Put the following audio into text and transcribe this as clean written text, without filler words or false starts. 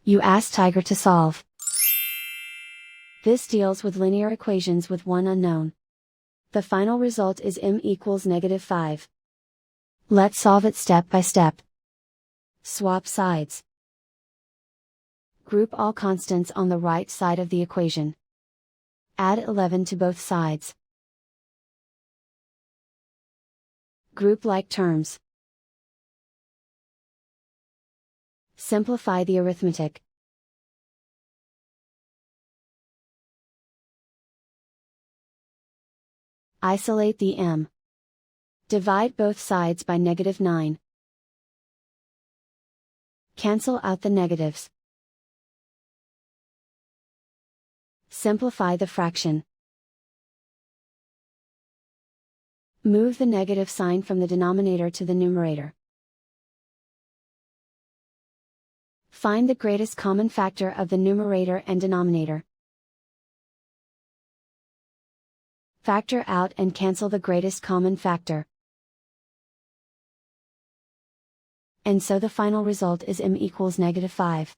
You ask Tiger to solve. This deals with linear equations with one unknown. The final result is m equals -5. Let's solve it step by step. Swap sides. Group all constants on the right side of the equation. Add 11 to both sides. Group like terms. Simplify the arithmetic. Isolate the m. Divide both sides by -9. Cancel out the negatives. Simplify the fraction. Move the negative sign from the denominator to the numerator. Find the greatest common factor of the numerator and denominator. Factor out and cancel the greatest common factor. And so the final result is m equals -5.